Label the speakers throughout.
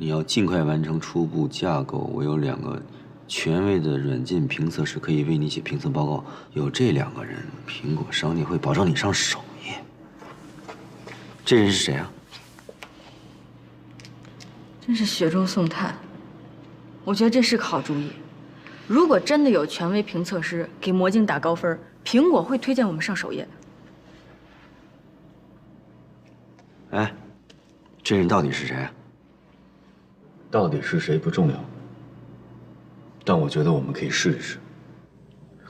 Speaker 1: 你要尽快完成初步架构。我有2个权威的软件评测师可以为你写评测报告，有这2个人，苹果商店会保证你上首页。这人是谁啊？
Speaker 2: 真是雪中送炭。我觉得这是个好主意。如果真的有权威评测师给魔镜打高分，苹果会推荐我们上首页的。
Speaker 1: 哎，这人到底是谁啊？
Speaker 3: 到底是谁不重要，但我觉得我们可以试一试。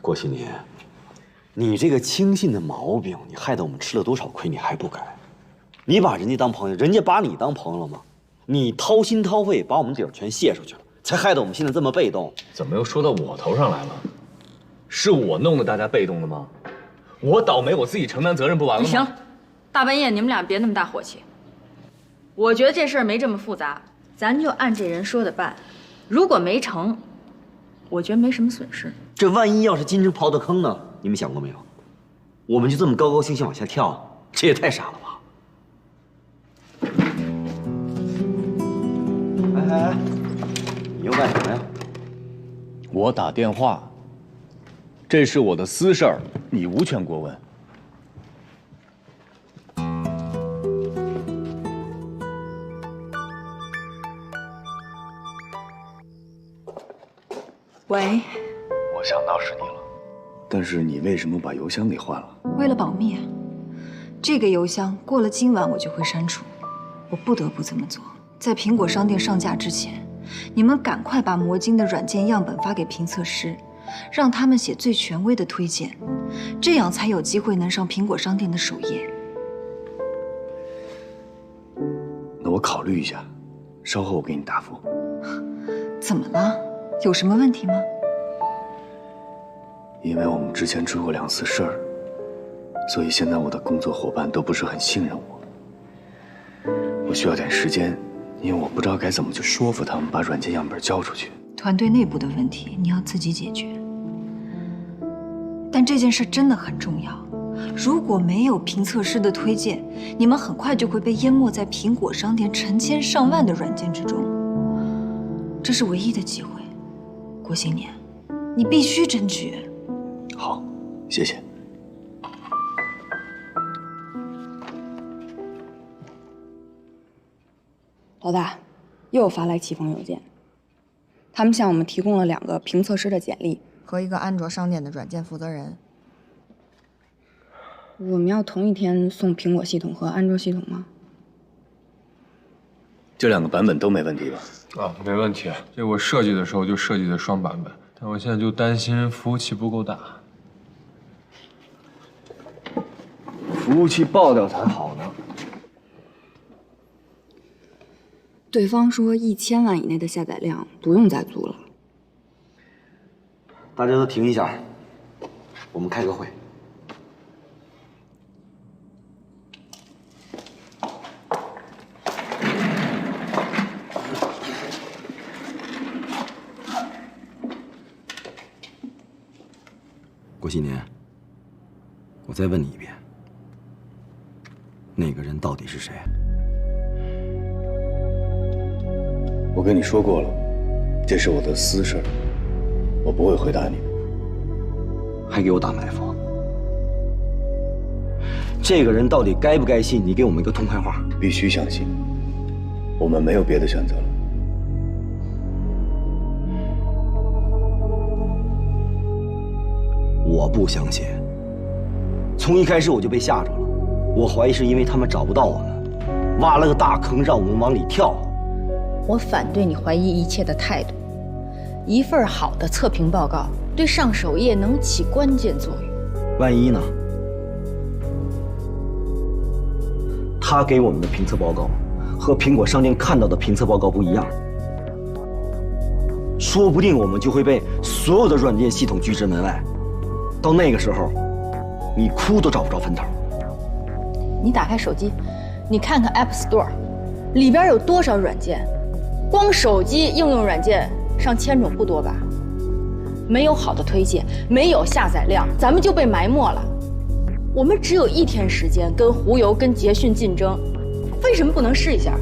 Speaker 1: 郭麒麟，你这个轻信的毛病，你害得我们吃了多少亏，你还不改？你把人家当朋友，人家把你当朋友了吗？你掏心掏肺把我们底儿全卸出去了，才害得我们现在这么被动。
Speaker 3: 怎么又说到我头上来了？是我弄得大家被动的吗？我倒霉，我自己承担责任不完了吗？
Speaker 2: 行，大半夜你们俩别那么大火气。我觉得这事儿没这么复杂，咱就按这人说的办。如果没成，我觉得没什么损失。
Speaker 1: 这万一要是金针刨的坑呢？你们想过没有？我们就这么高高兴兴往下跳，这也太傻了吧！哎，你又干什么呀？
Speaker 3: 我打电话，这是我的私事儿，你无权过问。
Speaker 4: 喂，
Speaker 3: 我想到是你了，但是你为什么把邮箱给换了？
Speaker 4: 为了保密啊，这个邮箱过了今晚我就会删除，我不得不这么做。在苹果商店上架之前，你们赶快把魔晶的软件样本发给评测师，让他们写最权威的推荐，这样才有机会能上苹果商店的首页。
Speaker 3: 那我考虑一下，稍后我给你答复。
Speaker 4: 怎么了？有什么问题吗？
Speaker 3: 因为我们之前出过2次事儿，所以现在我的工作伙伴都不是很信任我。我需要点时间，因为我不知道该怎么去说服他们把软件样本交出去。
Speaker 4: 团队内部的问题你要自己解决，但这件事真的很重要。如果没有评测师的推荐，你们很快就会被淹没在苹果商店成千上万的软件之中。这是唯一的机会，郭新年，你必须争取。
Speaker 3: 好，谢谢。
Speaker 5: 老大，又发来启封邮件，他们向我们提供了2个评测师的简历和一个安卓商店的软件负责人。我们要同一天送苹果系统和安卓系统吗？
Speaker 3: 这2个版本都没问题吧？
Speaker 6: 啊，没问题。这我设计的时候就设计的双版本，但我现在就担心服务器不够大。
Speaker 3: 服务器爆掉才好呢。
Speaker 5: 对方说1000万以内的下载量不用再租了。
Speaker 1: 大家都停一下，我们开个会。郭新年，我再问你一遍，那个人到底是谁？
Speaker 3: 我跟你说过了，这是我的私事儿，我不会回答你的。
Speaker 1: 还给我打埋伏！这个人到底该不该信？你给我们一个痛快话。
Speaker 3: 必须相信，我们没有别的选择了。
Speaker 1: 我不相信。从一开始我就被吓着了，我怀疑是因为他们找不到我们，挖了个大坑让我们往里跳。
Speaker 2: 我反对你怀疑一切的态度。一份好的测评报告对上首页能起关键作用。
Speaker 1: 万一呢？他给我们的评测报告和苹果商店看到的评测报告不一样，说不定我们就会被所有的软件系统拒之门外。到那个时候，你哭都找不着坟头。
Speaker 2: 你打开手机，你看看 App Store， 里边有多少软件？光手机应用软件上1000种不多吧？没有好的推荐，没有下载量，咱们就被埋没了。我们只有1天时间跟狐游、跟捷讯竞争，为什么不能试一下？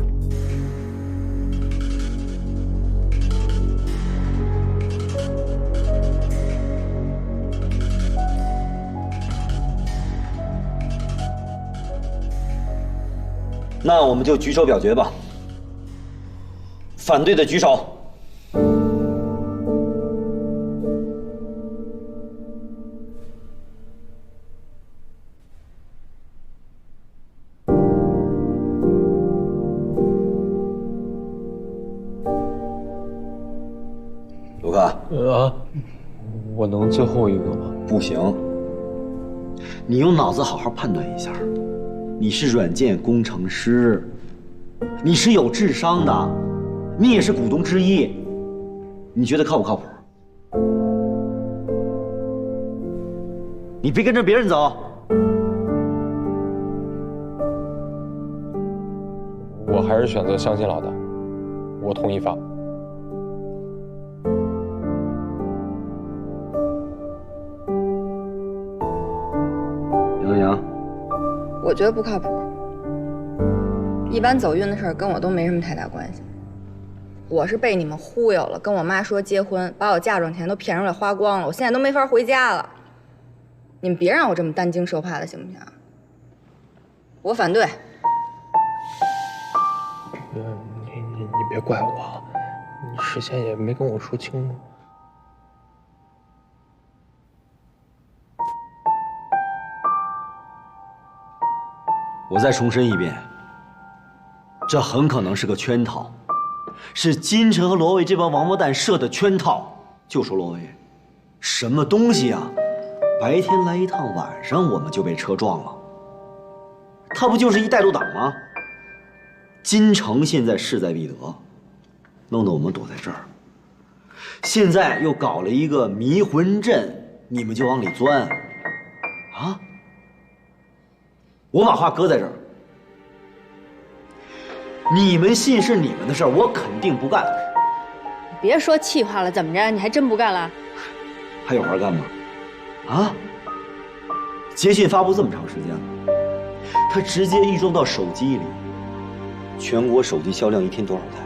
Speaker 1: 那我们就举手表决吧。反对的举手。卢卡。
Speaker 6: 我能最后一个吗？
Speaker 1: 不行。你用脑子好好判断一下。你是软件工程师，你是有智商的，你也是股东之一，你觉得靠不靠谱？你别跟着别人走。
Speaker 6: 我还是选择相信老大，我同意发。
Speaker 1: 杨洋。
Speaker 5: 我觉得不靠谱。一般走运的事儿跟我都没什么太大关系。我是被你们忽悠了，跟我妈说结婚，把我嫁妆钱都骗出来花光了，我现在都没法回家了。你们别让我这么担惊受怕的，行不行？我反对。
Speaker 6: 你别怪我，你事先也没跟我说清楚。
Speaker 1: 我再重申一遍，这很可能是个圈套，是金晨和罗卫这帮王八蛋设的圈套。就说罗卫，什么东西啊？白天来一趟，晚上我们就被车撞了。他不就是一带路党吗？金城现在势在必得，弄得我们躲在这儿。现在又搞了一个迷魂阵，你们就往里钻，啊？我把话搁在这儿，你们信是你们的事儿，我肯定不干。
Speaker 2: 别说气话了，怎么着？你还真不干了？
Speaker 1: 还有活干吗？啊？捷讯发布这么长时间了，他直接预装到手机里。全国手机销量一天多少台？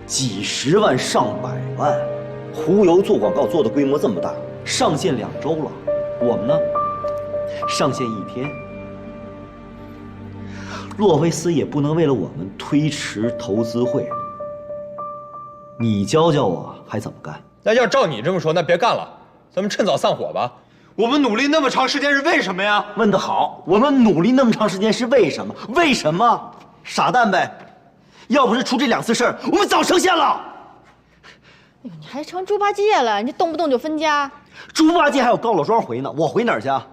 Speaker 1: 几十万、上百万。忽悠做广告做的规模这么大，上线2周了。我们呢？上线1天。洛维斯也不能为了我们推迟投资会。你教教我还怎么干？
Speaker 6: 那要照你这么说，那别干了，咱们趁早散伙吧。我们努力那么长时间是为什么呀？
Speaker 1: 问得好，我们努力那么长时间是为什么？为什么？傻蛋呗！要不是出这2次事儿，我们早成线了。
Speaker 2: 哎呦，你还成猪八戒了？你这动不动就分家。
Speaker 1: 猪八戒还有高老庄回呢，我回哪儿去啊？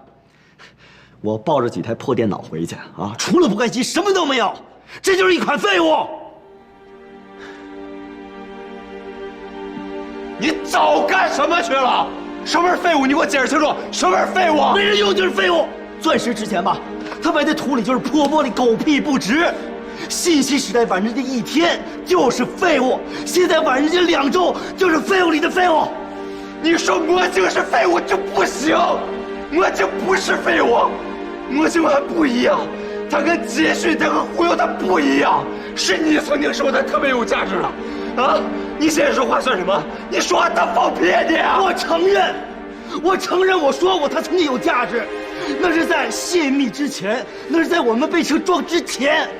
Speaker 1: 我抱着几台破电脑回去啊，除了不开机什么都没有，这就是一款废物。
Speaker 6: 你早干什么去了？什么是废物？你给我解释清楚，什么是废物？
Speaker 1: 没人用就是废物。钻石值钱吧？它埋在土里就是破玻璃，狗屁不值。信息时代晚人家1天就是废物，现在晚人家2周就是废物里的废物。
Speaker 6: 你说魔镜是废物就不行，魔镜不是废物，魔镜还不一样，它跟捷讯，它跟忽悠它不一样。是你曾经说它特别有价值的，啊？你现在说话算什么？你说话他放屁你啊！
Speaker 1: 我承认，我说过它曾经有价值，那是在泄密之前，那是在我们被车撞之前。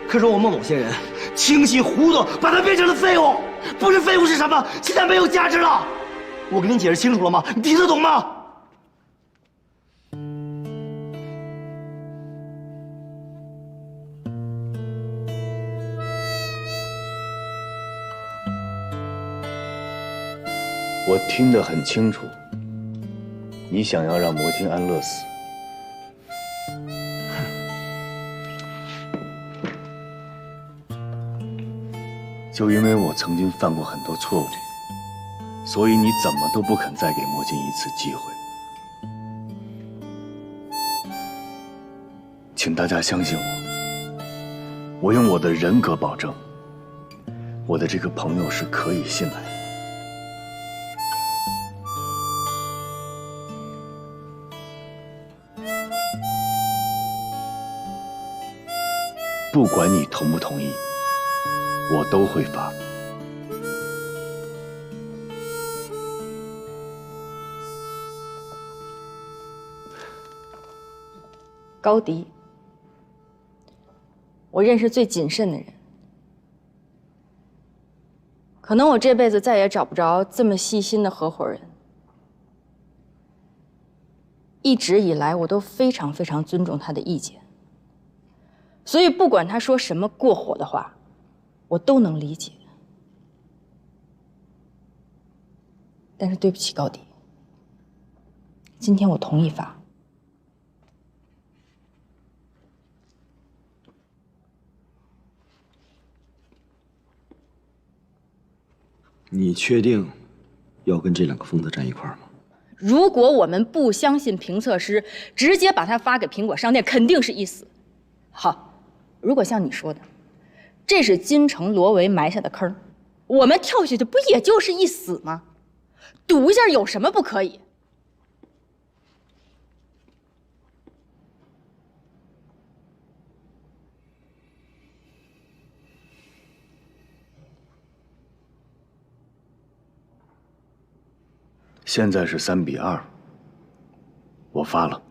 Speaker 1: 可是我们某些人清醒糊涂，把它变成了废物。不是废物是什么？现在没有价值了。我跟你解释清楚了吗？你听得懂吗？
Speaker 3: 我听得很清楚，你想要让魔晶安乐死。就因为我曾经犯过很多错误，所以你怎么都不肯再给魔晶一次机会。请大家相信我，我用我的人格保证，我的这个朋友是可以信赖的。不管你同不同意，我都会发。
Speaker 2: 高迪，我认识最谨慎的人。可能我这辈子再也找不着这么细心的合伙人。一直以来，我都非常非常尊重他的意见，所以不管他说什么过火的话，我都能理解。但是对不起高迪，今天我同意发。
Speaker 1: 你确定要跟这2个疯子站一块儿吗？
Speaker 2: 如果我们不相信评测师，直接把它发给苹果商店，肯定是一死。好，如果像你说的，这是金城罗维埋下的坑，我们跳下去不也就是一死吗？赌一下有什么不可以？
Speaker 3: 现在是3比2，我发了。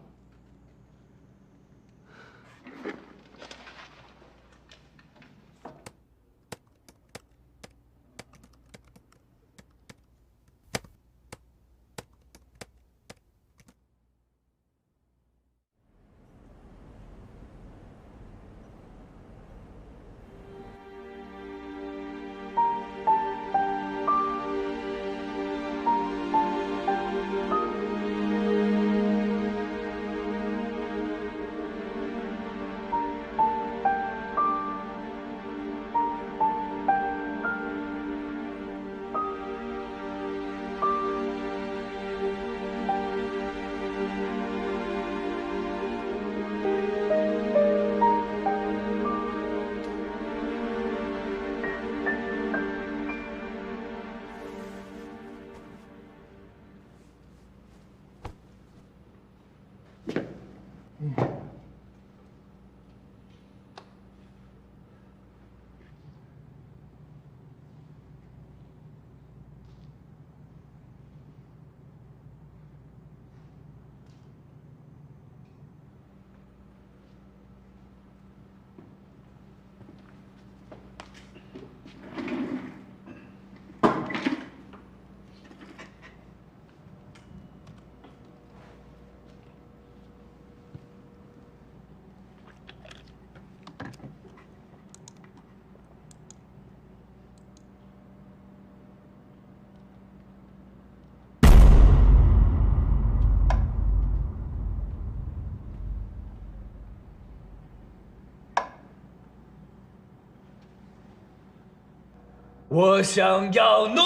Speaker 6: 我想要怒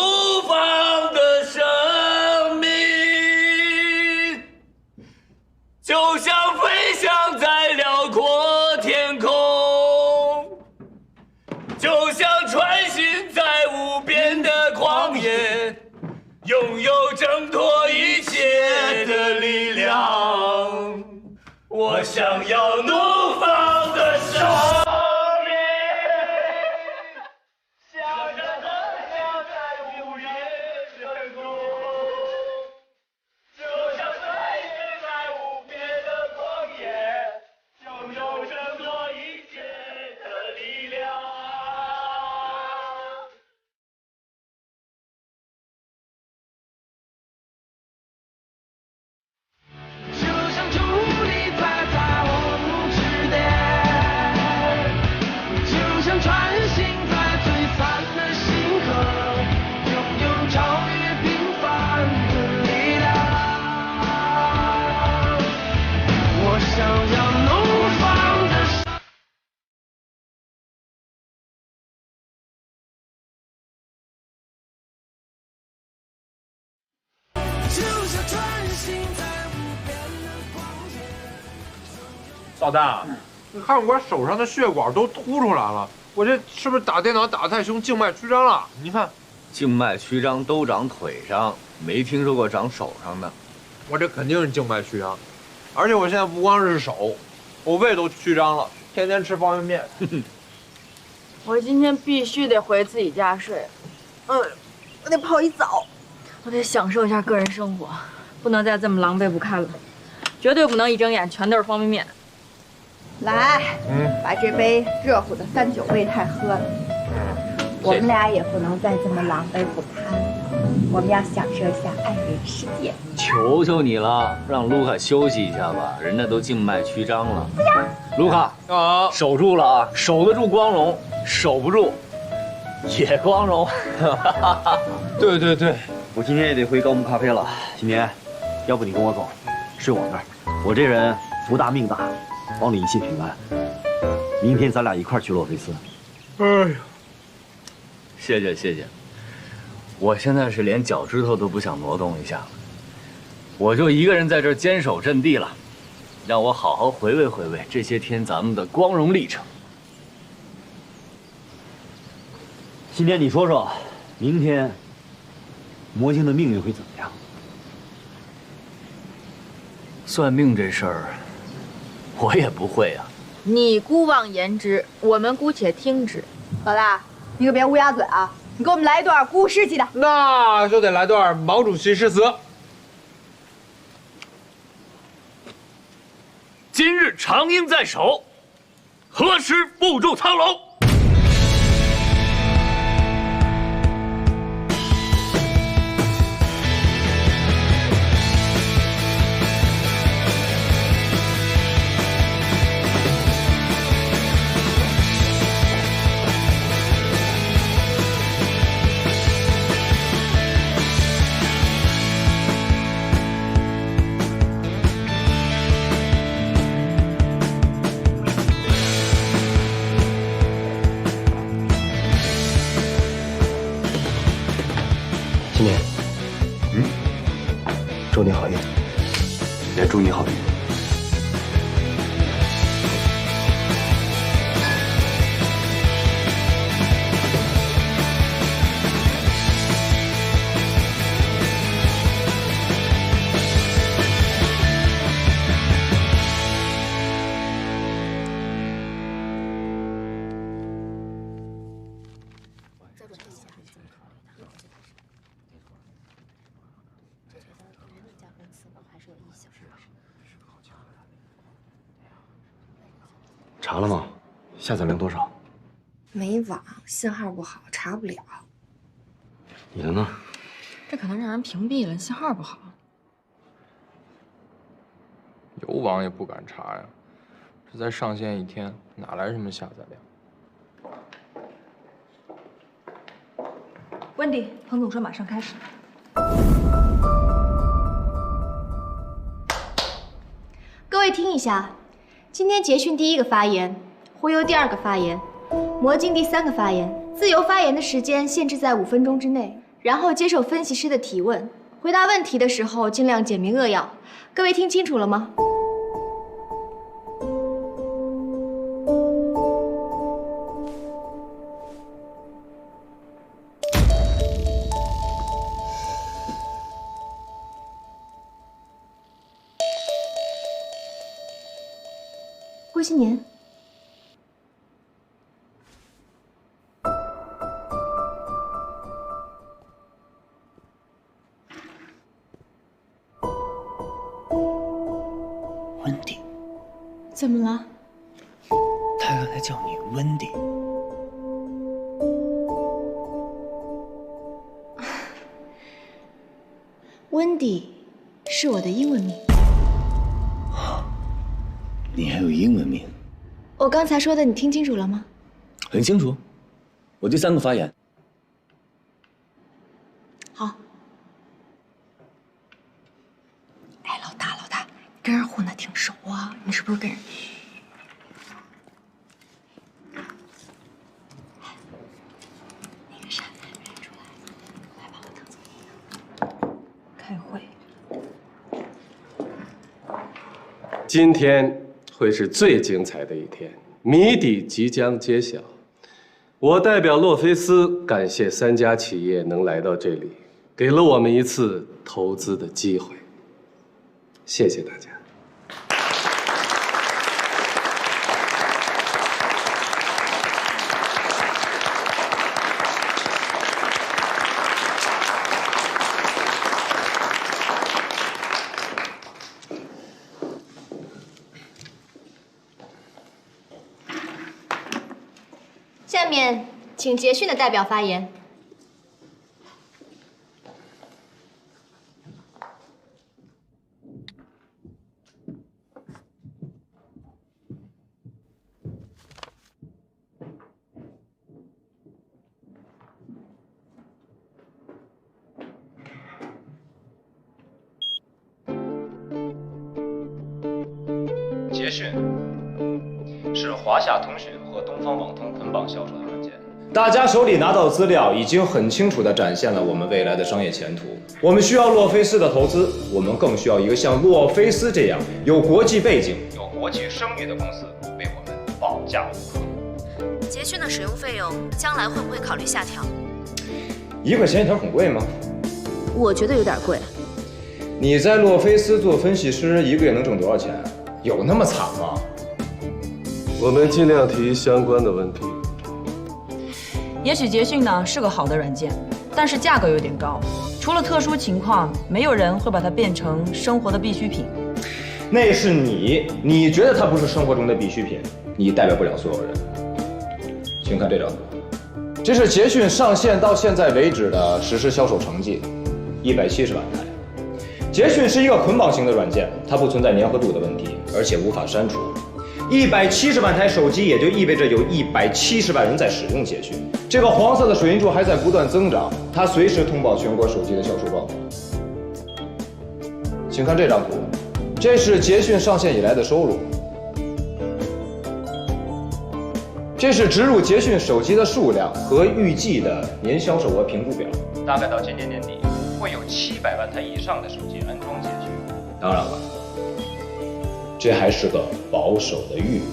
Speaker 6: 放的生命，就像飞翔在辽阔天空，就像穿行在无边的旷野，拥有挣脱一切的力量。我想要怒放的生命。
Speaker 7: 老大，你看我手上的血管都凸出来了，我这是不是打电脑打太凶，静脉曲张了？你看，
Speaker 8: 静脉曲张都长腿上，没听说过长手上的。
Speaker 7: 我这肯定是静脉曲张，而且我现在不光是手，我胃都曲张了，天天吃方便面。
Speaker 2: 我今天必须得回自己家睡，我得泡一澡，我得享受一下个人生活，不能再这么狼狈不堪了，绝对不能一睁眼全都是方便面。
Speaker 5: 来，把这杯热乎的3酒备太喝了。我们俩也不能再这么狼狈不堪了，我们要享受一下爱人世界。
Speaker 8: 求求你了，让卢卡休息一下吧，人家都静脉曲张了。卢卡啊，守住了啊，守得住光荣，守不住也光荣。
Speaker 7: 对对对，
Speaker 1: 我今天也得回高木咖啡了。新年，要不你跟我走，睡我那儿。我这人福大命大，保你一切平安。明天咱俩一块儿去洛菲斯。
Speaker 7: 哎呀，
Speaker 8: 谢谢谢谢，我现在是连脚趾头都不想挪动一下了，我就一个人在这儿坚守阵地了，让我好好回味回味这些天咱们的光荣历程。
Speaker 1: 新年，你说说，明天魔镜的命运会怎么样？
Speaker 8: 算命这事儿，我也不会啊。
Speaker 2: 你姑妄言之，我们姑且听之。
Speaker 5: 老大，你可别乌鸦嘴啊！你给我们来一段鼓舞士气的。
Speaker 7: 那就得来段毛主席诗词。
Speaker 8: 今日长缨在手，何时负重苍龙？
Speaker 3: 新年，祝你好运，也祝你好运。
Speaker 1: 查了吗？下载量多少？
Speaker 5: 没网，信号不好，查不了。
Speaker 1: 你的呢？
Speaker 2: 这可能让人屏蔽了，信号不好。
Speaker 7: 有网也不敢查呀，这才上线1天，哪来什么下载量？
Speaker 4: 温迪，彭总说马上开始。
Speaker 9: 各位听一下，今天捷讯第1个发言，忽悠第2个发言，魔镜第3个发言。自由发言的时间限制在5分钟之内，然后接受分析师的提问，回答问题的时候尽量简明扼要。各位听清楚了吗？郭新年，
Speaker 3: 温迪，
Speaker 9: 怎么了？
Speaker 3: 他刚才叫你温迪。
Speaker 9: 温迪是我的英文名。
Speaker 3: 你还有英文名？
Speaker 9: 我刚才说的你听清楚了吗？
Speaker 3: 很清楚。我第3个发言。
Speaker 9: 好。
Speaker 5: 哎，老大，你跟人混的挺熟啊，你是不是跟人？那个啥，认出来，来把我当做开会。
Speaker 10: 今天会是最精彩的一天，谜底即将揭晓。我代表洛菲斯感谢3家企业能来到这里，给了我们一次投资的机会。谢谢大家。
Speaker 9: 下面请捷讯的代表发言。
Speaker 11: 捷讯是华夏通讯和东方网通捆绑销售的软件。大家手里拿到资料已经很清楚地展现了我们未来的商业前途。我们需要洛菲斯的投资，我们更需要一个像洛菲斯这样有国际背景、有国际声誉的公司为我们保驾护航。
Speaker 12: 捷讯的使用费用将来会不会考虑下调
Speaker 11: ？1块钱一条很贵吗？
Speaker 12: 我觉得有点贵。
Speaker 11: 你在洛菲斯做分析师，1个月能挣多少钱？有那么惨吗？
Speaker 10: 我们尽量提相关的问题。
Speaker 13: 也许捷讯呢是个好的软件，但是价格有点高。除了特殊情况，没有人会把它变成生活的必需品。
Speaker 11: 那是你觉得它不是生活中的必需品，你代表不了所有人。请看这张图，这是捷讯上线到现在为止的实时销售成绩，170万台。捷讯是一个捆绑型的软件，它不存在粘合度的问题，而且无法删除。170万台手机也就意味着有170万人在使用捷讯。这个黄色的水银柱还在不断增长，它随时通报全国手机的销售状况。请看这张图，这是捷讯上线以来的收入，这是植入捷讯手机的数量和预计的年销售额评估表。大概到今年年底，会有700万台以上的手机安装捷讯。当然了，这还是个保守的预估。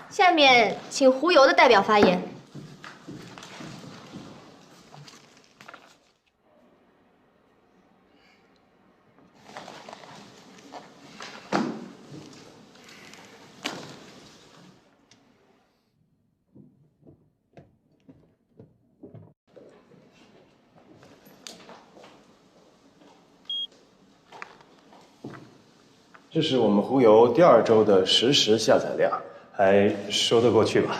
Speaker 9: 下面请胡油的代表发言。
Speaker 14: 这是我们胡油第2周的实时下载量，还说得过去吧？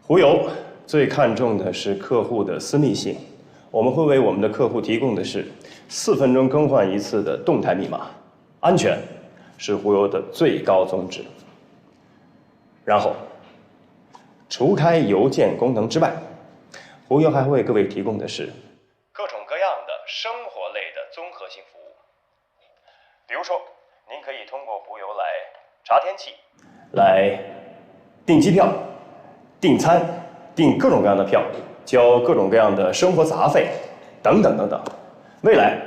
Speaker 14: 胡油最看重的是客户的私密性，我们会为我们的客户提供的是4分钟更换一次的动态密码，安全是胡油的最高宗旨。然后，除开邮件功能之外，胡油还会为各位提供的是各种各样的生活类的综合性服务，比如说，您可以通过胡油来查天气，来订机票、订餐、订各种各样的票，交各种各样的生活杂费，等等等等。未来，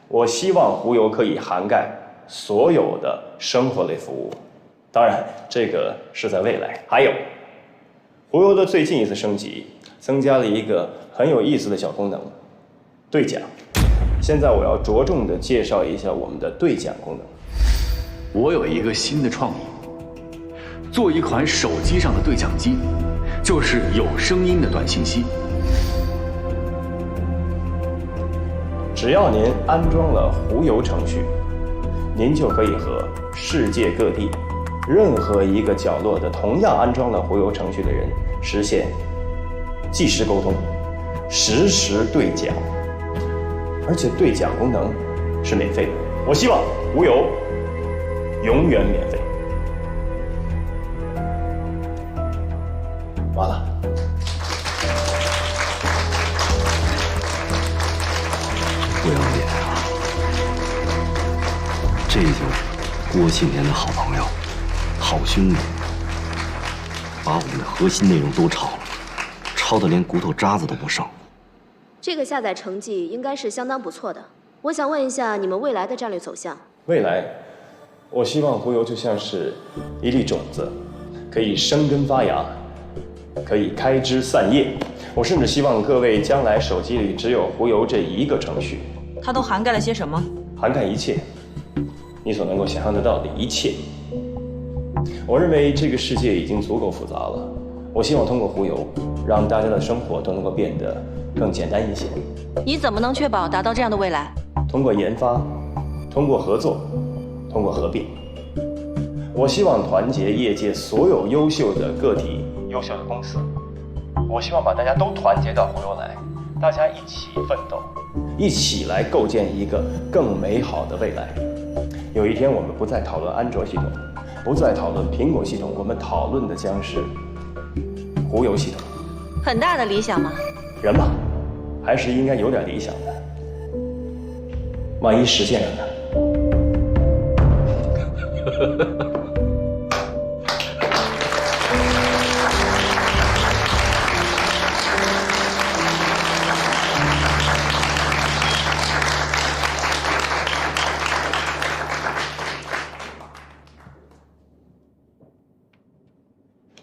Speaker 14: 我希望胡油可以涵盖所有的生活类服务。当然，这个是在未来。还有，胡油的最近一次升级，增加了一个很有意思的小功能——兑奖。现在我要着重的介绍一下我们的兑奖功能。
Speaker 8: 我有一个新的创意，做一款手机上的对讲机，就是有声音的短信息。
Speaker 14: 只要您安装了胡油程序，您就可以和世界各地任何一个角落的同样安装了胡油程序的人实现即时沟通、实时兑奖，而且兑奖功能是免费的。我希望胡油永远免费。完了。
Speaker 1: 不要脸啊！这就是郭庆年的好朋友、好兄弟，把我们的核心内容都抄了，抄的连骨头渣子都不剩。
Speaker 12: 这个下载成绩应该是相当不错的。我想问一下你们未来的战略走向。
Speaker 14: 未来，我希望胡油就像是一粒种子，可以生根发芽，可以开枝散叶。我甚至希望各位将来手机里只有胡油这一个程序。
Speaker 13: 它都涵盖了些什么？
Speaker 14: 涵盖一切，你所能够想象得到的一切。我认为这个世界已经足够复杂了，我希望通过忽悠，让大家的生活都能够变得更简单一些。
Speaker 15: 你怎么能确保达到这样的未来？
Speaker 14: 通过研发，通过合作，通过合并。我希望团结业界所有优秀的个体、优秀的公司。我希望把大家都团结到忽悠来，大家一起奋斗，一起来构建一个更美好的未来。有一天，我们不再讨论安卓系统，不再讨论苹果系统，我们讨论的将是忽悠系统。
Speaker 15: 很大的理想嘛。
Speaker 14: 人嘛，还是应该有点理想的。万一实现了呢？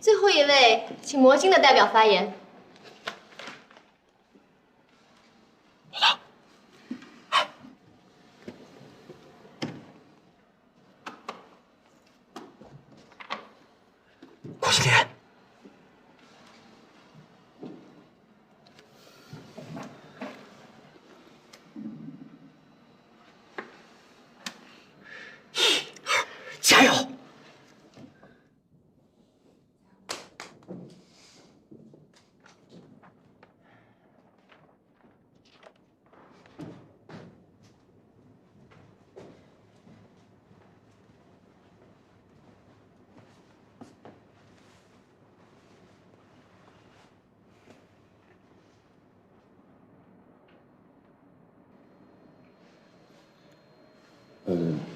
Speaker 12: 最后一位，请魔晶的代表发言。
Speaker 1: 郭麒麟，加油！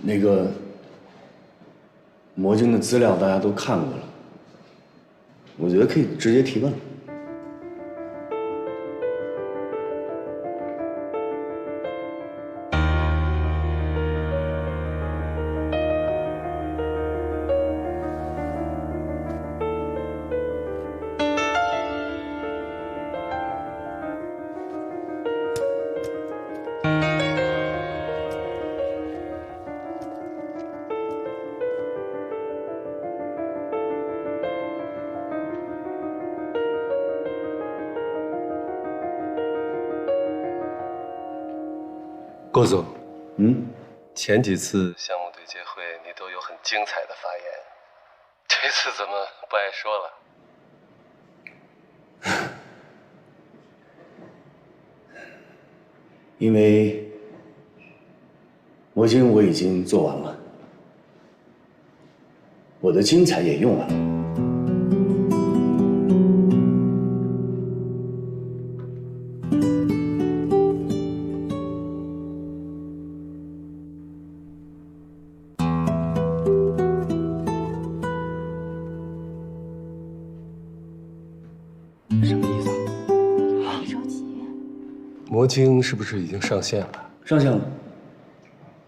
Speaker 3: 那个魔晶的资料大家都看过了，我觉得可以直接提问了。
Speaker 10: 郭总，前几次项目对接会你都有很精彩的发言，这次怎么不爱说了？
Speaker 3: 因为魔晶我已经做完了，我的精彩也用完了。
Speaker 10: 魔晶是不是已经上线了？
Speaker 3: 上线了。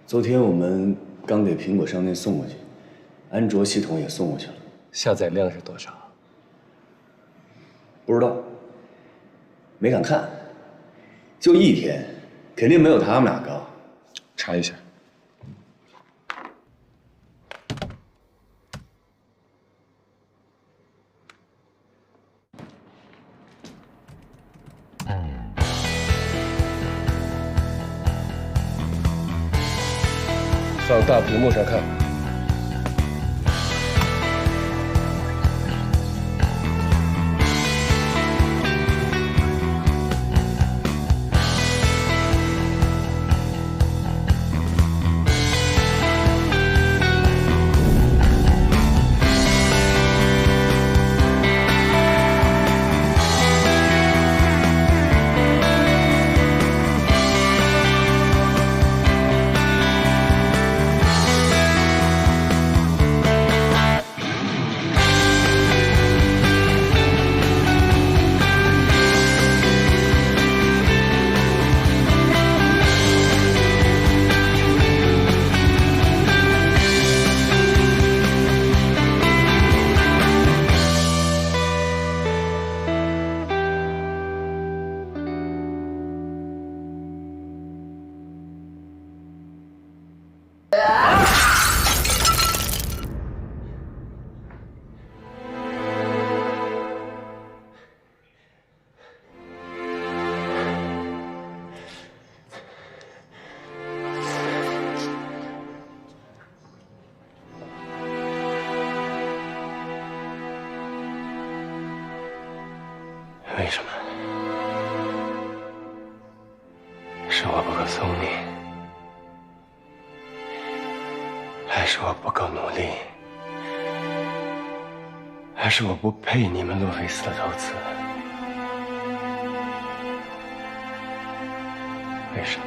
Speaker 3: 昨天我们刚给苹果商店送过去，安卓系统也送过去了。
Speaker 10: 下载量是多少？
Speaker 3: 不知道，没敢看。就一天，肯定没有他们俩高。
Speaker 10: 查一下。放大屏幕上看。
Speaker 14: 我不够聪明，还是我不够努力，还是我不配你们洛菲斯的投资？为什么？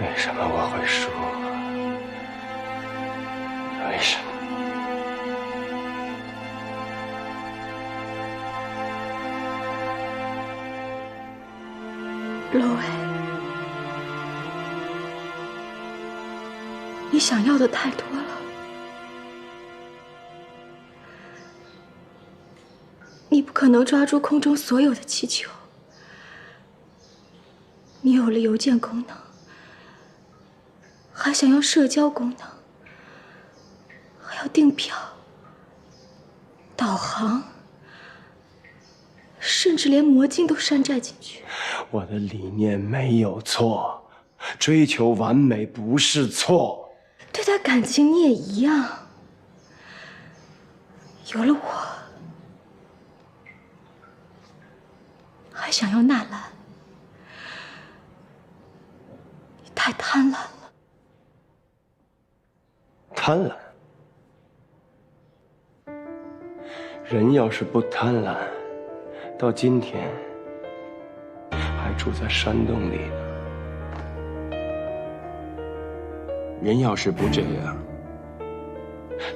Speaker 14: 为什么我会输？为什么？
Speaker 9: 罗伟，你想要的太多了。你不可能抓住空中所有的气球。你有了邮件功能，还想要社交功能，还要订票、导航，甚至连魔镜都山寨进去。
Speaker 14: 我的理念没有错，追求完美不是错。
Speaker 9: 对待感情你也一样。有了我，还想要纳兰，你太贪婪了。
Speaker 14: 贪婪？人要是不贪婪，到今天还住在山洞里呢。人要是不这样，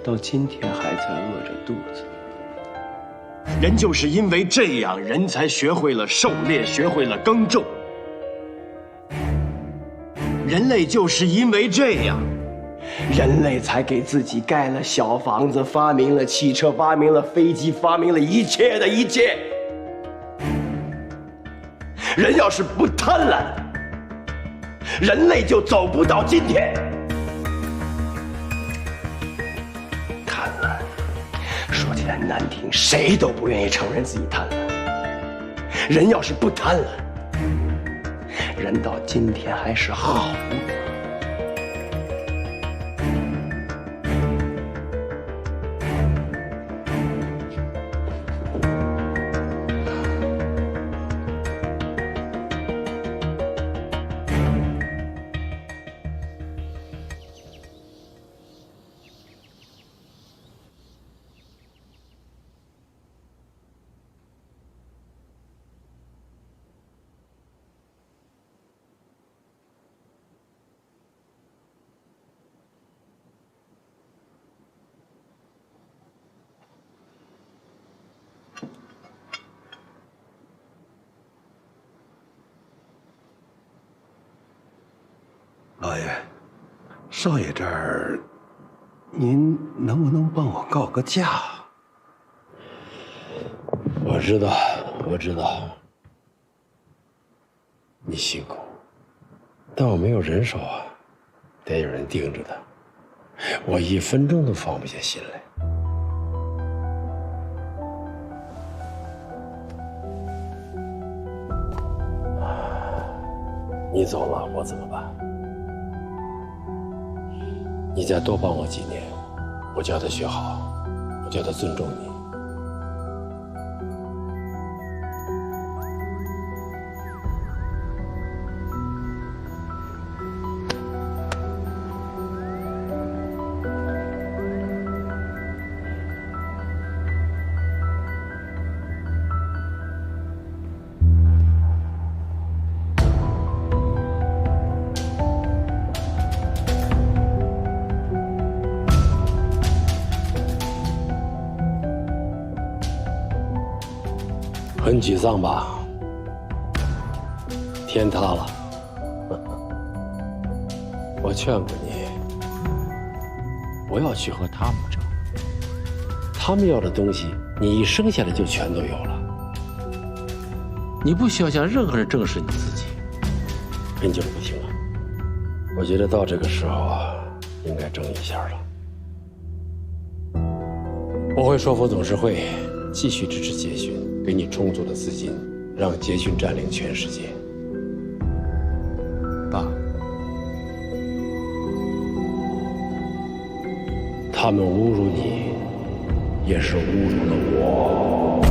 Speaker 14: 到今天还在饿着肚子。人就是因为这样，人才学会了狩猎，学会了耕种。人类就是因为这样，人类才给自己盖了小房子，发明了汽车，发明了飞机，发明了一切的一切。人要是不贪婪，人类就走不到今天。贪婪，说起来难听，谁都不愿意承认自己贪婪。人要是不贪婪，人到今天还是好的。
Speaker 16: 老爷，少爷这儿，您能不能帮我告个假？
Speaker 17: 我知道，我知道，你辛苦，但我没有人手啊，得有人盯着他，我1分钟都放不下心来。你走了，我怎么办？你再多帮我几年，我教他学好，我教他尊重你。很沮丧吧？天塌了。我劝过你，不要去和他们争，他们要的东西，你一生下来就全都有了。你不需要向任何人证实你自己，根本不行了。我觉得到这个时候啊，应该争一下了。我会说服董事会继续支持捷讯，给你充足的资金，让捷讯占领全世界。爸，他们侮辱你，也是侮辱了我。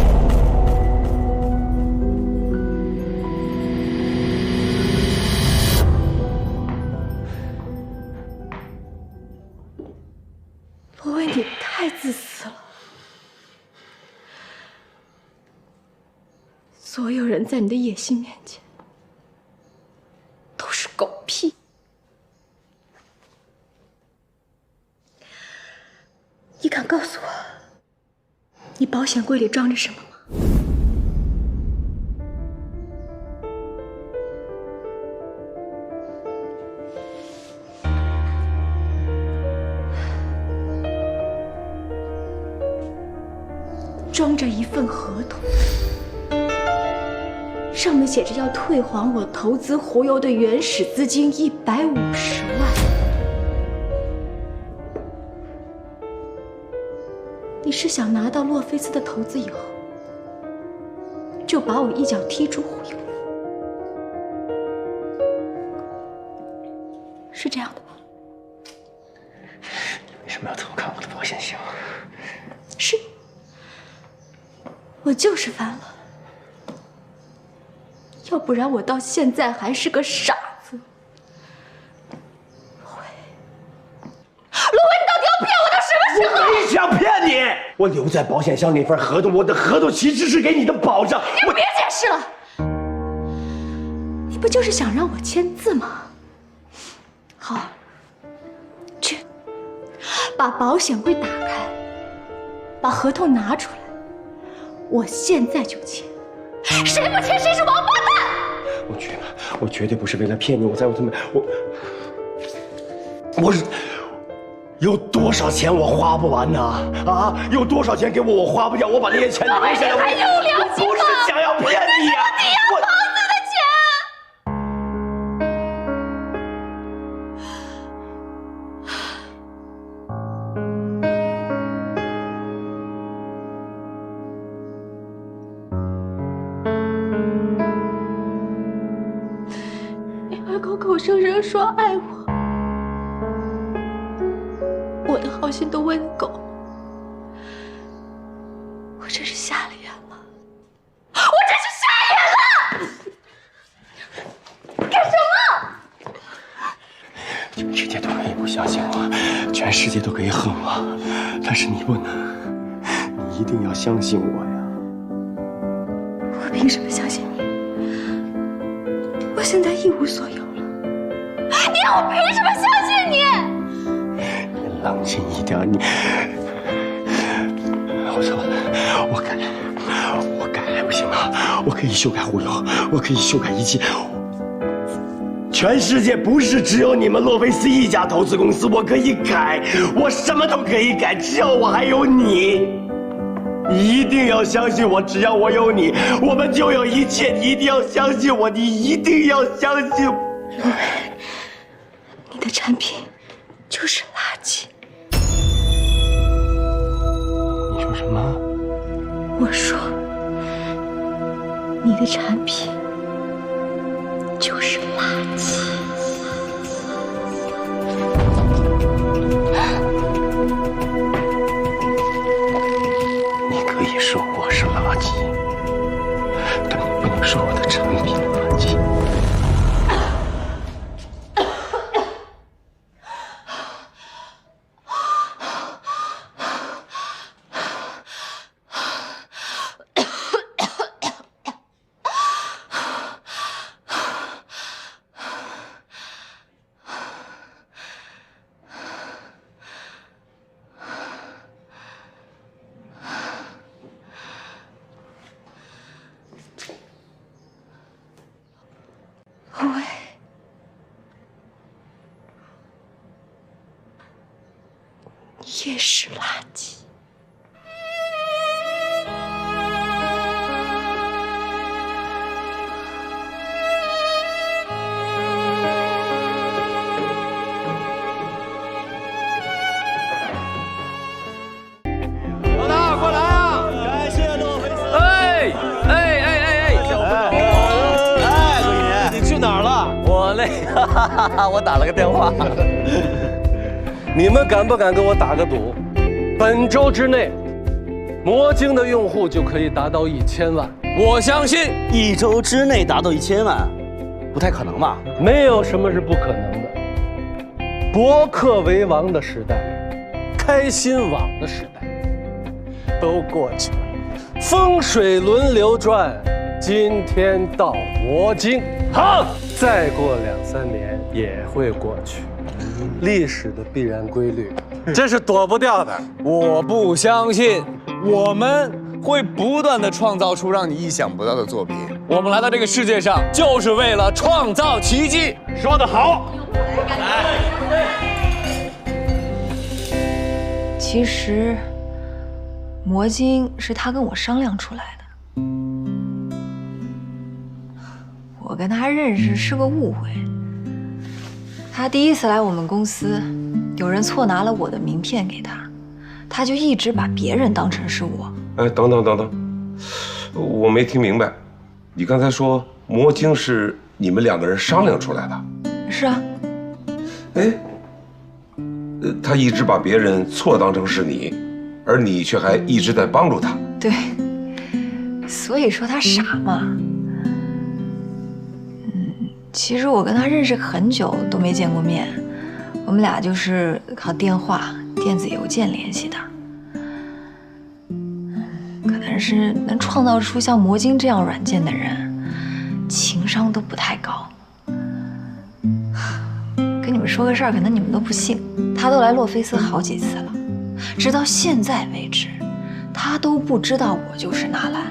Speaker 9: 所有人在你的野心面前都是狗屁。你敢告诉我，你保险柜里装着什么吗？装着一份合同，上面写着要退还我投资胡油的原始资金150万。你是想拿到洛菲斯的投资以后，就把我一脚踢出胡油，是这样的吧？
Speaker 3: 为什么要偷看我的保险箱？
Speaker 9: 是。我就是烦了，要不然我到现在还是个傻子。陆伟，你到底要骗我到什么时候？
Speaker 6: 我没想骗你，我留在保险箱那份合同，我的合同其实是给你的保障。
Speaker 9: 你别解释了，你不就是想让我签字吗？好，去，把保险柜打开，把合同拿出来。我现在就签，谁不签谁是王八蛋！
Speaker 6: 我绝对不是为了骗你，我是有多少钱我花不完呢？啊，有多少钱给我花不掉，我把那些钱留下来。
Speaker 9: 还有良心吗？
Speaker 6: 我不是想要骗你呀，
Speaker 9: 你要房子的钱。口口声声说爱我，我的好心都喂了狗，我真是瞎了眼了，我真是瞎眼了！干什么？
Speaker 6: 全世界都可以不相信我，全世界都可以恨我，但是你不能，你一定要相信我呀！
Speaker 9: 我凭什么相信你？我现在一无所有。你让我凭什么相信你？
Speaker 6: 你冷静一点，我错了，我改还不行吗？我可以修改胡油，我可以修改一切。全世界不是只有你们洛菲斯一家投资公司，我可以改，我什么都可以改，只要我还有你。你一定要相信我，只要我有你，我们就有一切。你一定要相信我，你一定要相信我。
Speaker 9: 你的产品就是垃圾。
Speaker 6: 你说什么？
Speaker 9: 我说，你的产品就是垃圾。
Speaker 6: 你可以说我是垃圾，但你不能说我的产品垃圾。
Speaker 9: 喂，你也是垃圾。
Speaker 10: 老大，过来啊！感谢洛菲斯。
Speaker 3: 你去哪儿了？我我打了个电话。
Speaker 10: 你们敢不敢跟我打个赌？本周之内，魔晶的用户就可以达到1000万。
Speaker 1: 我相信1周之内达到1000万，不太可能吧？
Speaker 10: 没有什么是不可能的。博客为王的时代，开心网的时代，都过去了。风水轮流转，今天到魔晶，
Speaker 6: 好，
Speaker 10: 再过2、3年也会过去，历史的必然规律，这是躲不掉的。
Speaker 18: 我不相信，我们会不断的创造出让你意想不到的作品。我们来到这个世界上，就是为了创造奇迹。
Speaker 6: 说得好。
Speaker 4: 其实，魔晶是他跟我商量出来的。我跟他认识是个误会。他第一次来我们公司，有人错拿了我的名片给他，他就一直把别人当成是我。
Speaker 19: 哎，等等，我没听明白，你刚才说魔晶是你们2个人商量出来的？
Speaker 4: 是啊。
Speaker 19: 哎，他一直把别人错当成是你，而你却还一直在帮助他。
Speaker 4: 对，所以说他傻嘛。其实我跟他认识很久都没见过面，我们俩就是靠电话、电子邮件联系的。可能是能创造出像魔晶这样软件的人，情商都不太高。跟你们说个事儿，可能你们都不信，他都来洛菲斯好几次了，直到现在为止，他都不知道我就是纳兰。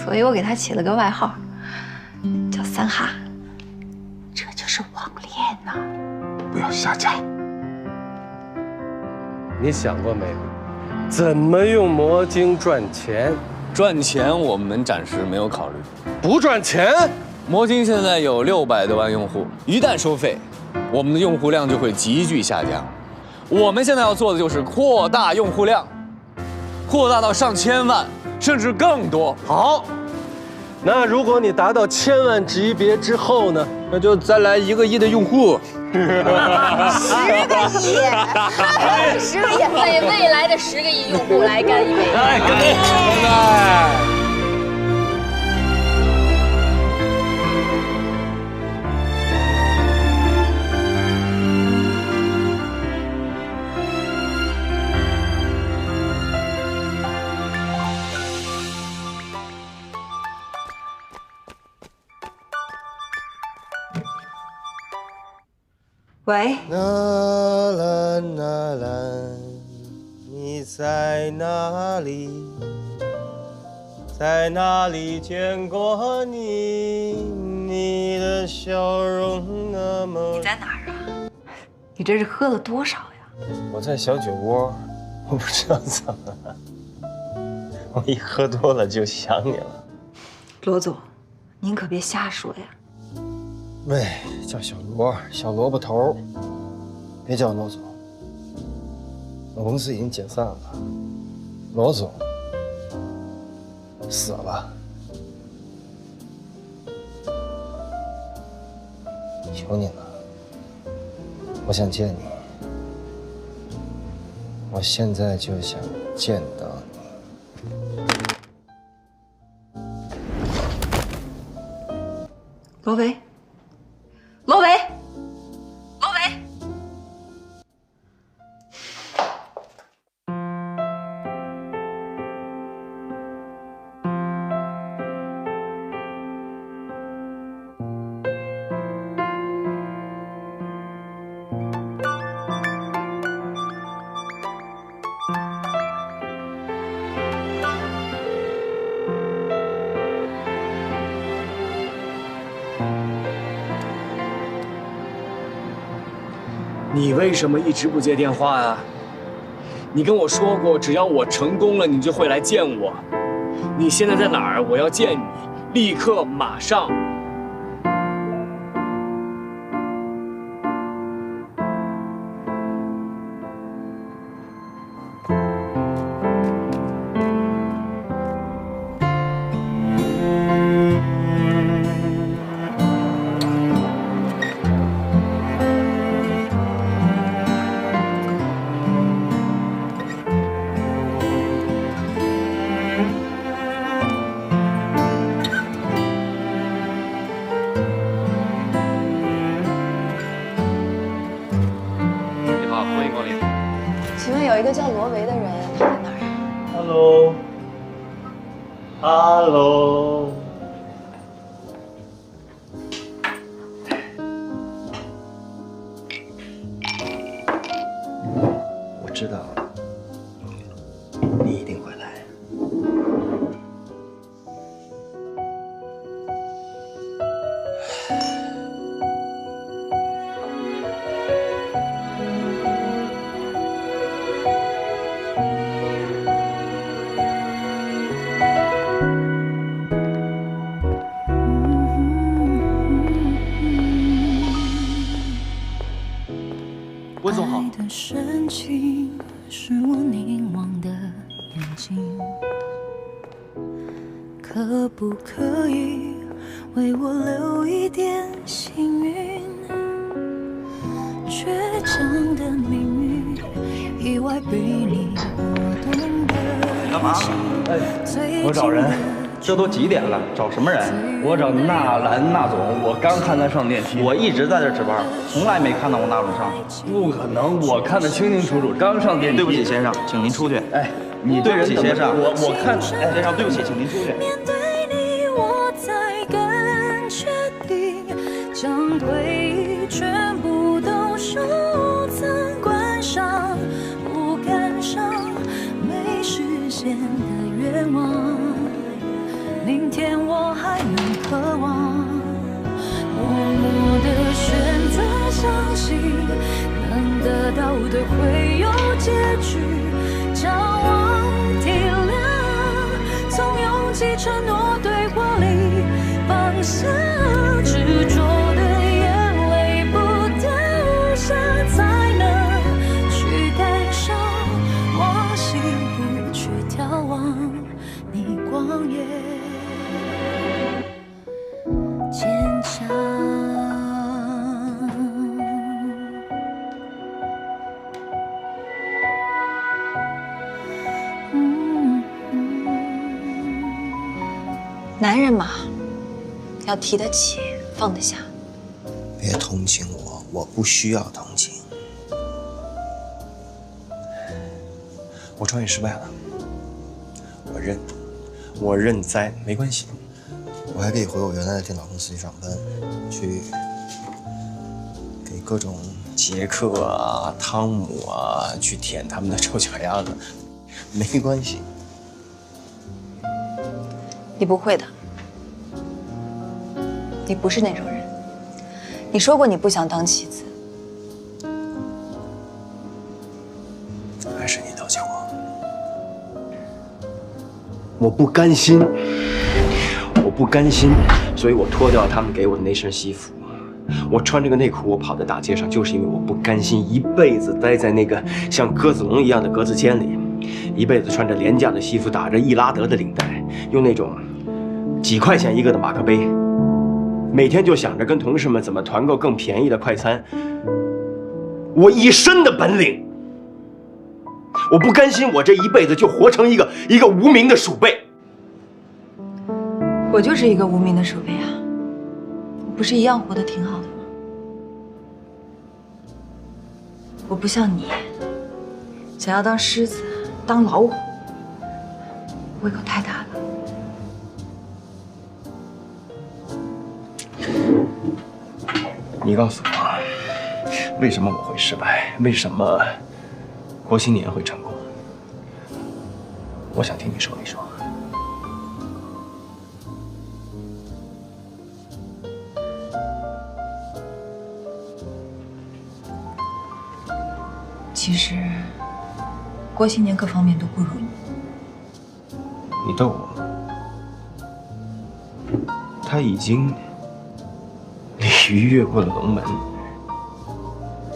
Speaker 4: 所以我给他起了个外号，叫三哈。这就是网恋呐！
Speaker 19: 不要瞎讲。
Speaker 10: 你想过没有，怎么用魔晶赚钱？
Speaker 18: 赚钱我们暂时没有考虑。
Speaker 10: 不赚钱？
Speaker 18: 魔晶现在有600多万用户，一旦收费，我们的用户量就会急剧下降。我们现在要做的就是扩大用户量，扩大到上千万，甚至更多。
Speaker 10: 好。那如果你达到1000万级别之后呢？
Speaker 18: 那就再来1个亿的用户。
Speaker 2: 10个亿，为未来的10个亿用户来干一杯！
Speaker 18: 来，干杯！
Speaker 4: 喂，
Speaker 6: 纳兰，纳兰，你在哪里？在哪里见过你？你的笑容那么……
Speaker 4: 你在哪儿啊？你这是喝了多少呀？
Speaker 6: 我在小酒窝，我不知道怎么了，我一喝多了就想你了。
Speaker 4: 罗总，您可别瞎说呀。
Speaker 6: 喂，叫小罗，小萝卜头，别叫罗总。我公司已经解散了，罗总死了。求你了，我想见你，我现在就想见到你。
Speaker 4: 罗维。罗维，罗维，
Speaker 18: 你为什么一直不接电话呀？你跟我说过，只要我成功了，你就会来见我。你现在在哪儿？我要见你，立刻，马上。
Speaker 1: 喽。
Speaker 3: 我知道你一定会来。
Speaker 1: 温总好。
Speaker 20: 深情是我凝望的眼睛，可不可以为我留一点幸运？倔强的命运，意外被你拨动的
Speaker 21: 干嘛？我找人。这都几点了？找什么人？我找纳兰纳总，我刚看他上电梯。我一直在这值班，从来没看到过纳总上。不可能，我看得清清楚楚，刚上电梯。对不起，先生，请您出去。哎，你对人先生，我看，哎，先生，对不起，请您出去。
Speaker 20: 面对你，我才更确定，将回忆全部都收藏观赏，不感伤没实现的愿望。明天我还能渴望，默默地选择相信，能得到的会有结局。骄傲体谅，从勇气承诺对话里放下，执着的眼泪不掉下，才能去感伤。往幸福去眺望你光夜。坚强。
Speaker 4: 男人嘛，要提得起，放得下。
Speaker 22: 别同情我，我不需要同情。
Speaker 3: 我创业失败了，我认栽，没关系。
Speaker 22: 我还可以回我原来的电脑公司去上班，去给各种杰克啊、汤姆啊去舔他们的臭脚丫子，没关系。
Speaker 4: 你不会的，你不是那种人。你说过你不想当棋子，
Speaker 3: 还是你了解我。我不甘心。我不甘心，所以我脱掉了他们给我的那身西服。我穿这个内裤，我跑在大街上，就是因为我不甘心一辈子待在那个像鸽子笼一样的格子间里，一辈子穿着廉价的西服，打着易拉德的领带，用那种几块钱一个的马克杯，每天就想着跟同事们怎么团购更便宜的快餐。我一身的本领，我不甘心，我这一辈子就活成一个无名的鼠辈。
Speaker 4: 我就是一个无名的鼠辈啊，我不是一样活得挺好的吗？我不像你，想要当狮子，当老虎，胃口太大了。
Speaker 3: 你告诉我，为什么我会失败？为什么郭新年会成功？我想听你说一说。
Speaker 4: 其实，郭新年各方面都不如你。
Speaker 3: 你逗我？他已经鲤鱼越过了龙门，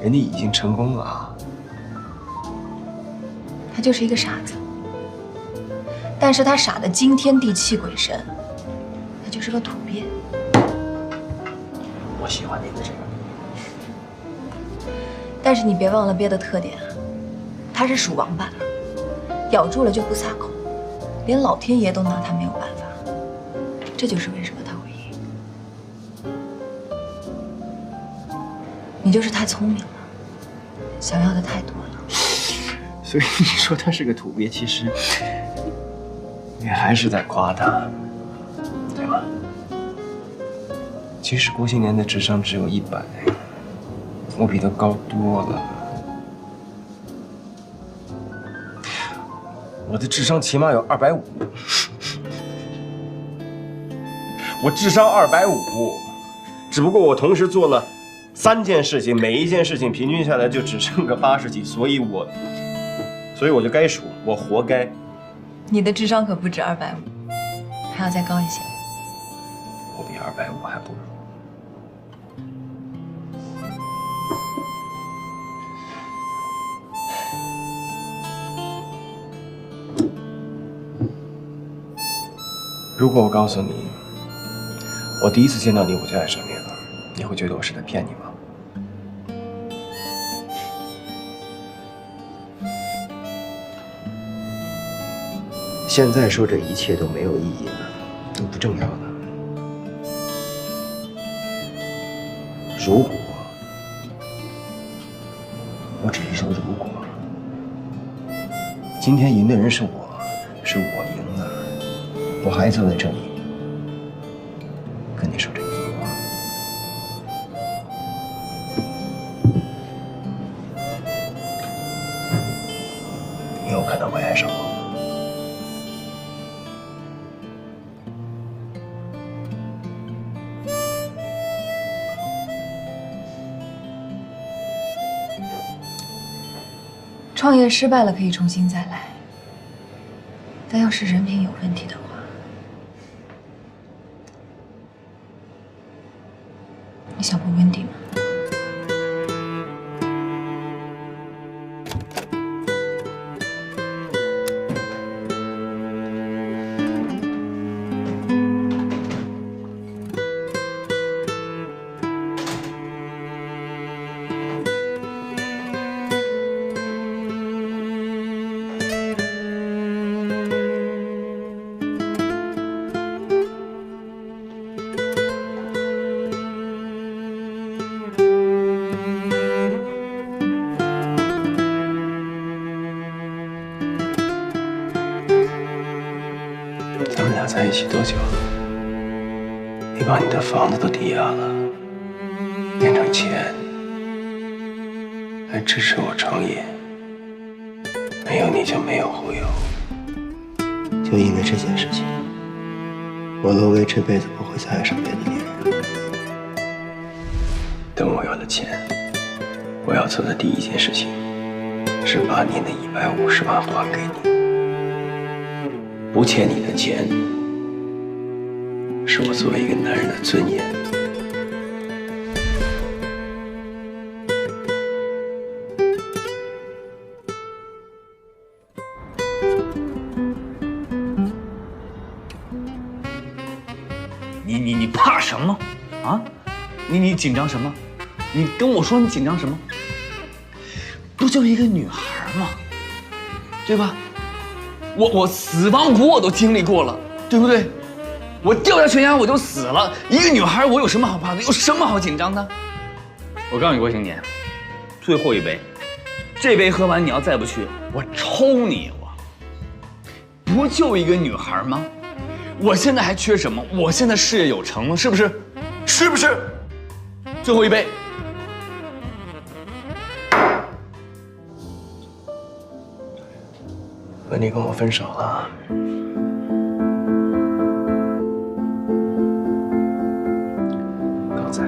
Speaker 3: 人家已经成功了啊。
Speaker 4: 他就是一个傻子，但是他傻得惊天地泣鬼神，他就是个土鳖。
Speaker 3: 我喜欢你的这个。
Speaker 4: 但是你别忘了鳖的特点啊，它是属王八的，咬住了就不撒口，连老天爷都拿它没有办法。这就是为什么他会赢。你就是太聪明了，想要的太多了。
Speaker 3: 所以你说他是个土鳖，其实你还是在夸他。
Speaker 14: 对吗？其实郭新年的智商只有100，我比他高多了。我的智商起码有250，我智商250，只不过我同时做了3件事情，每一件事情平均下来就只剩个80几，所以我就该数，我活该。
Speaker 4: 你的智商可不止250，还要再高一些。
Speaker 14: 我比250还不如。如果我告诉你，我第一次见到你我就爱上你了，你会觉得我是在骗你吗？现在说这一切都没有意义了，都不重要了。如果，我只是说如果，今天赢的人是我，是我赢了，我还坐在这里跟你说这句话，你有可能会爱上我。
Speaker 4: 创业失败了可以重新再来，但要是人品有问题的话，你想过温迪吗？
Speaker 14: 咱们俩在一起多久了？你把你的房子都抵押了，变成钱，来支持我创业。没有你就没有忽悠。就因为这件事情，我罗威这辈子不会再爱上别的女人。等我有了钱，我要做的第一件事情是把你那150万还给你。不欠你的钱，是我作为一个男人的尊严。
Speaker 8: 你怕什么啊？你紧张什么？你跟我说你紧张什么？不就一个女孩吗？对吧？我死亡谷我都经历过了，对不对？我掉下悬崖我就死了，一个女孩我有什么好怕的？有什么好紧张的？我告诉你郭青年，最后一杯，这杯喝完你要再不去，我抽你！不就一个女孩吗？我现在还缺什么？我现在事业有成了，是不是？是不是？最后一杯。
Speaker 14: 温妮跟我分手了。刚才。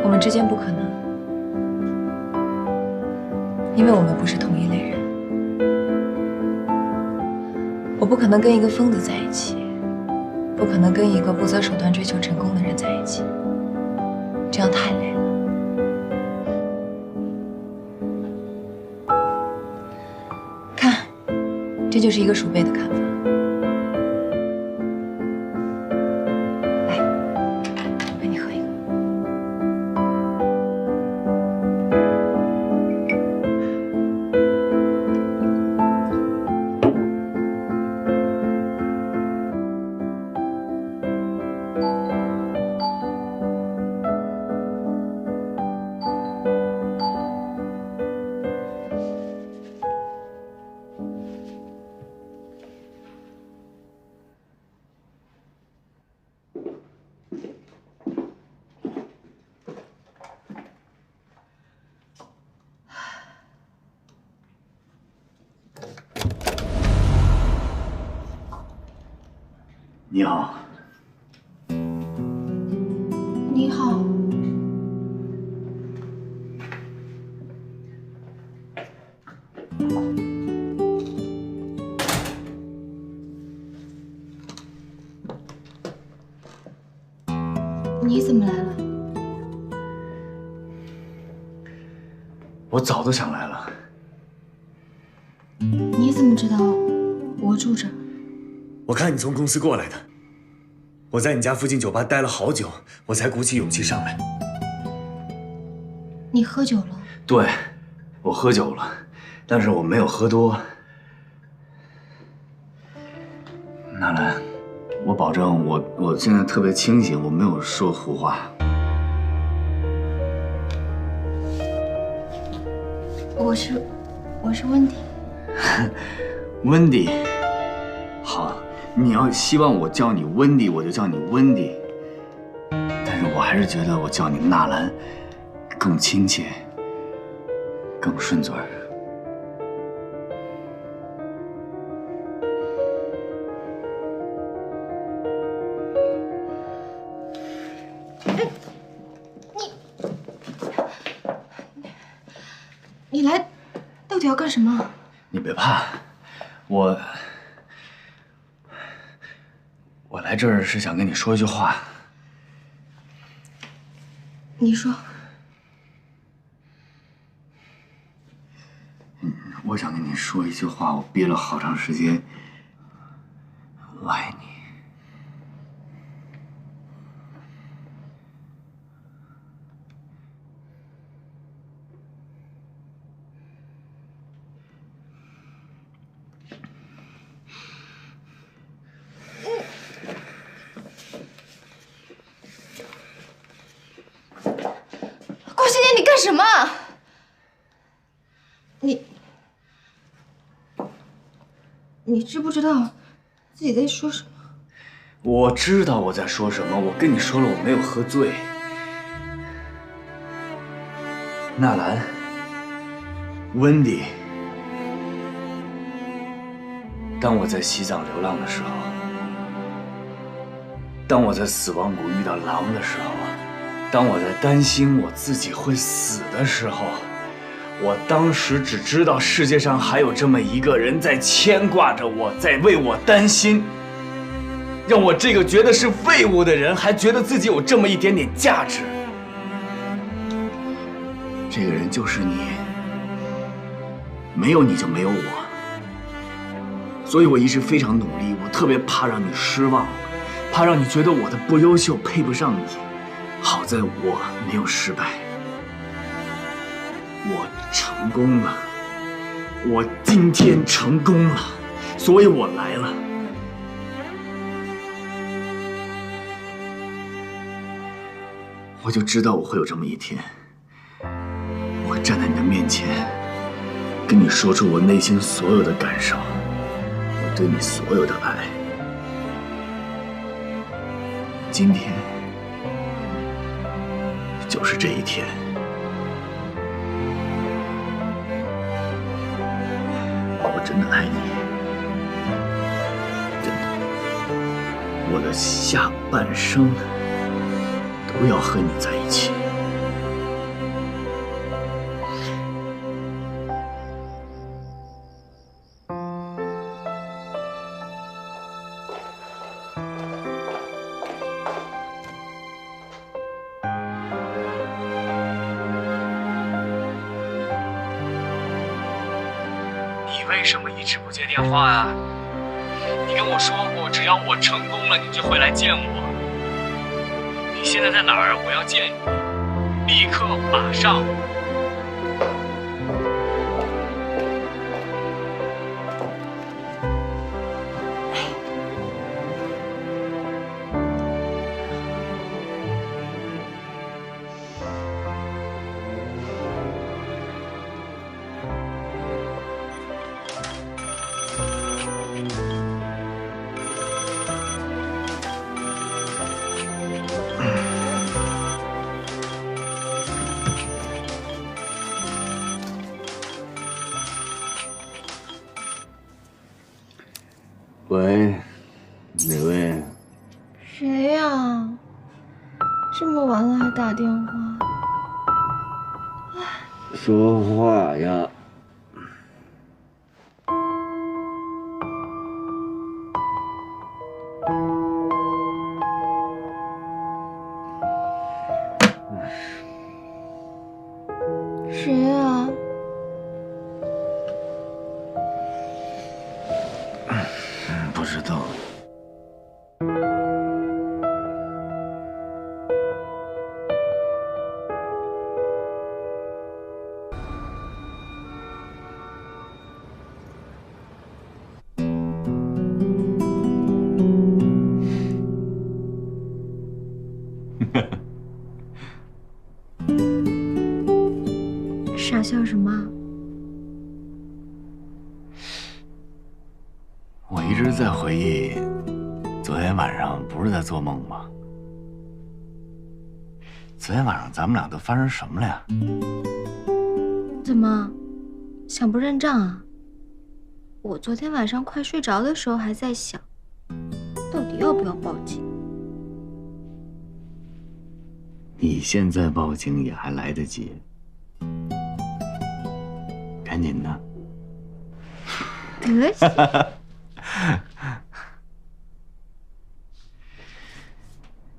Speaker 4: 我们之间不可能，因为我们不是同一类人。我不可能跟一个疯子在一起，不可能跟一个不择手段追求成功的人在一起，这样太累了。看，这就是一个鼠辈的看法。来，陪你喝一个。
Speaker 8: 你好。
Speaker 9: 你好。你怎么来了？
Speaker 8: 我早都想来了。
Speaker 9: 你怎么知道我住这儿？
Speaker 3: 我看你从公司过来的，我在你家附近酒吧待了好久，我才鼓起勇气上来。
Speaker 9: 你喝酒了？
Speaker 8: 对，我喝酒了，但是我没有喝多。纳兰，我保证我现在特别清醒，我没有说胡话。
Speaker 9: 我是温迪。
Speaker 8: 温迪，好，你要希望我叫你温迪，我就叫你温迪。但是我还是觉得我叫你纳兰更亲切，更顺嘴儿。
Speaker 9: 你来到底要干什么？
Speaker 8: 你别怕，我来这儿是想跟你说一句话。
Speaker 9: 你说。
Speaker 8: 我想跟你说一句话，我憋了好长时间。我爱你。
Speaker 9: 郭新年，你干什么？你知不知道自己在说什么？
Speaker 8: 我知道我在说什么，我跟你说了，我没有喝醉。纳兰，温迪，当我在西藏流浪的时候，当我在死亡谷遇到狼的时候，当我在担心我自己会死的时候，我当时只知道世界上还有这么一个人在牵挂着我，在为我担心，让我这个觉得是废物的人还觉得自己有这么一点点价值。这个人就是你，没有你就没有我，所以我一直非常努力，我特别怕让你失望，怕让你觉得我的不优秀，配不上你。好在我没有失败。我成功了，我今天成功了，所以我来了。我就知道我会有这么一天，我会站在你的面前，跟你说出我内心所有的感受，我对你所有的爱。今天就是这一天。我真的爱你，真的，我的下半生都要和你在一起。你为什么一直不接电话啊？你跟我说过，只要我成功了，你就会来见我。你现在在哪儿？我要见你，立刻，马上。喂，哪位？
Speaker 9: 呀？这么晚了还打电话？
Speaker 1: 说话呀！
Speaker 9: 谁呀？
Speaker 1: 不知道。
Speaker 9: 傻笑什么？
Speaker 8: 我一直在回忆，昨天晚上不是在做梦吗？昨天晚上咱们俩都发生什么了呀？
Speaker 9: 怎么，想不认账啊？我昨天晚上快睡着的时候还在想，到底要不要报警。
Speaker 8: 你现在报警也还来得及，赶紧的。
Speaker 9: 得行。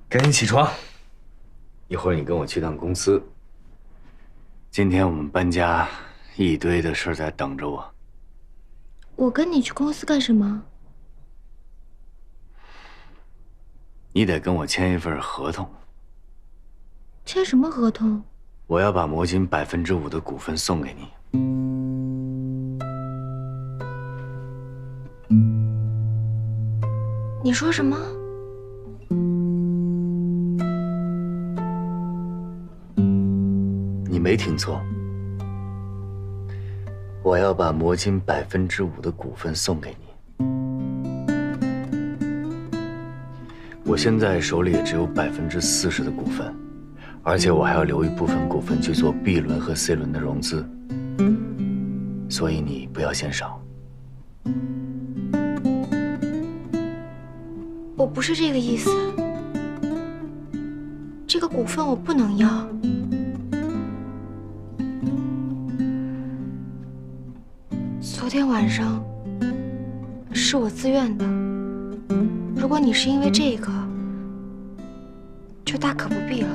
Speaker 8: 赶紧起床，一会儿你跟我去趟公司。今天我们搬家，一堆的事在等着我。
Speaker 9: 我跟你去公司干什么？
Speaker 8: 你得跟我签一份合同。
Speaker 9: 签什么合同？
Speaker 8: 我要把魔晶5%的股份送给你。
Speaker 9: 你说什么？
Speaker 8: 你没听错，我要把魔晶5%的股份送给你。我现在手里也只有40%的股份，而且我还要留一部分股份去做 B 轮和 C 轮的融资，所以你不要嫌少。
Speaker 9: 我不是这个意思，这个股份我不能要。昨天晚上是我自愿的，如果你是因为这个，就大可不必了。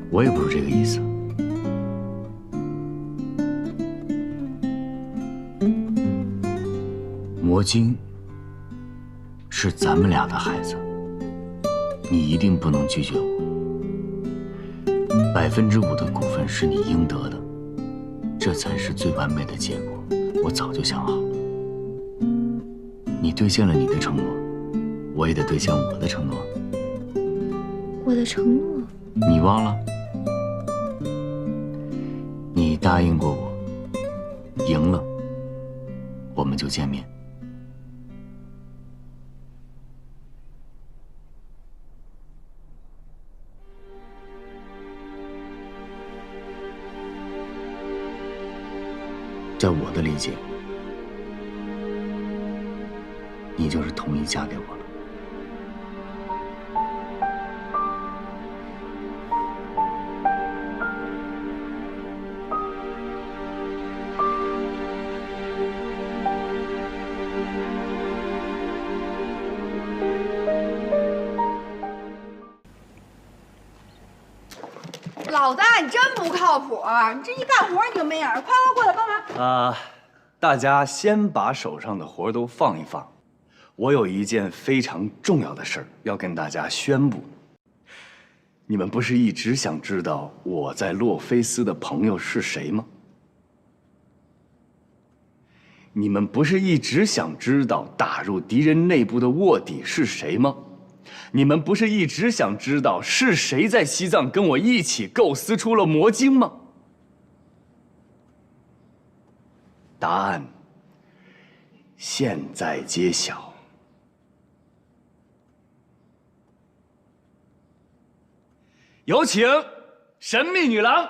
Speaker 8: 我也不是这个意思。魔晶是咱们俩的孩子，你一定不能拒绝我。5%的股份是你应得的，这才是最完美的结果。我早就想好了。你兑现了你的承诺，我也得兑现我的承诺。
Speaker 9: 我的承诺？
Speaker 8: 你忘了？你答应过我，赢了，我们就见面。在我的理解，你就是同意嫁给我了。
Speaker 5: 老大，你真不靠谱！你这一干活你就没影儿，快过来帮忙！
Speaker 8: 大家先把手上的活都放一放，我有一件非常重要的事儿要跟大家宣布。你们不是一直想知道我在洛菲斯的朋友是谁吗？你们不是一直想知道打入敌人内部的卧底是谁吗？你们不是一直想知道是谁在西藏跟我一起构思出了魔晶吗？答案现在揭晓。有请神秘女郎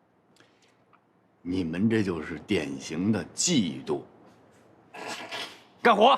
Speaker 8: 你们这就是典型的嫉妒。干活！